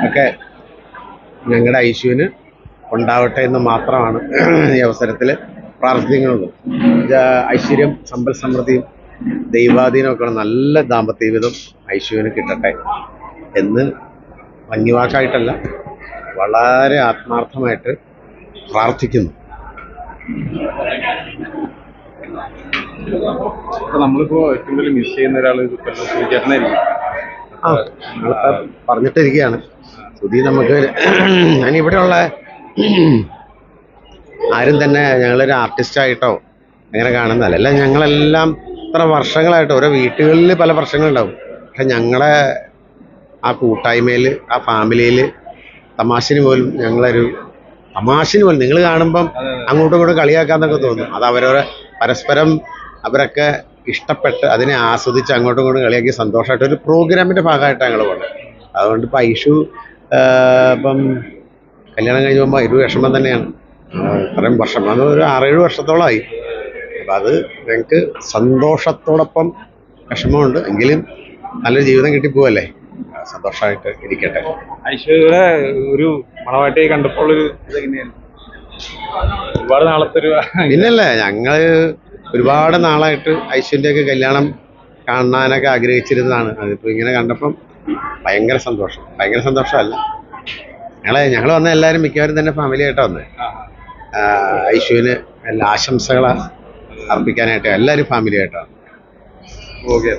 ഒക്കെ ഞങ്ങളുടെ ഐശുവിന് ഉണ്ടാവട്ടെ എന്ന് മാത്രമാണ് ഈ അവസരത്തിൽ പ്രാർത്ഥിക്കുന്നുള്ളൂ. ഐശ്വര്യം, സമ്പൽ സമൃദ്ധിയും ദൈവാധീനമൊക്കെ നല്ല ദാമ്പത്യ ജീവിതം ഐശുവിന് കിട്ടട്ടെ എന്ന് ഭംഗിവാക്കായിട്ടല്ല, വളരെ ആത്മാർത്ഥമായിട്ട് പ്രാർത്ഥിക്കുന്നു. നമ്മളിപ്പോ ഏറ്റവും വലിയ മിസ് ചെയ്യുന്ന ഒരാൾ ചേട്ടനായിരിക്കും. പറഞ്ഞിട്ടിരിക്കുകയാണ് സുധി. നമുക്ക് ഞാനിവിടെയുള്ള ആരും തന്നെ ഞങ്ങളൊരു ആർട്ടിസ്റ്റായിട്ടോ അങ്ങനെ കാണുന്നതല്ല. അല്ല, ഞങ്ങളെല്ലാം ഇത്ര വർഷങ്ങളായിട്ട് ഓരോ വീട്ടുകളിൽ പല പ്രശ്നങ്ങളുണ്ടാവും. പക്ഷെ ഞങ്ങളെ ആ കൂട്ടായ്മയിൽ, ആ ഫാമിലിയിൽ തമാശന് പോലും നിങ്ങൾ കാണുമ്പം അങ്ങോട്ടും ഇങ്ങോട്ടും കളിയാക്കാന്നൊക്കെ തോന്നും. അത് അവരവരെ പരസ്പരം അവരൊക്കെ ഇഷ്ടപ്പെട്ട് അതിനെ ആസ്വദിച്ച് അങ്ങോട്ടും ഇങ്ങോട്ടും കളിയാക്കി സന്തോഷമായിട്ട് ഒരു പ്രോഗ്രാമിൻ്റെ ഭാഗമായിട്ടാണ് ഞങ്ങൾ പോകുന്നത്. അതുകൊണ്ട് ഇപ്പം ഐഷു ഇപ്പം കല്യാണം കഴിഞ്ഞ് പോകുമ്പോൾ ഒരു വിഷമം തന്നെയാണ്. ഇത്രയും വർഷം, അത് ഒരു 6-7 വർഷത്തോളമായി. അപ്പം അത് ഞങ്ങൾക്ക് സന്തോഷത്തോടൊപ്പം വിഷമമുണ്ട്. എങ്കിലും നല്ലൊരു ജീവിതം കിട്ടിപ്പോവല്ലേ, സന്തോഷമായിട്ട് ഇരിക്കട്ടെ. ഐശ്വര്യയുടെ ഒരു മണവാട്ടിയെ കണ്ടപ്പോൾ ഒരുപാട് നാളത്തെ ഒരു പിന്നല്ലേ, ഞങ്ങൾ ഒരുപാട് നാളായിട്ട് ഐശ്വര്യൻ്റെയൊക്കെ കല്യാണം കാണാനൊക്കെ ആഗ്രഹിച്ചിരുന്നതാണ്. അതിപ്പോൾ ഇങ്ങനെ കണ്ടപ്പം ഭയങ്കര സന്തോഷമല്ല, ഞങ്ങൾ വന്ന എല്ലാവരും മിക്കവാറും തന്നെ ഫാമിലി ആയിട്ടാണ് വന്നത്. ഐശ്വര്യന് എല്ലാ ആശംസകൾ അർപ്പിക്കാനായിട്ട് എല്ലാവരും ഫാമിലി ആയിട്ടാണ്. ഓക്കെ.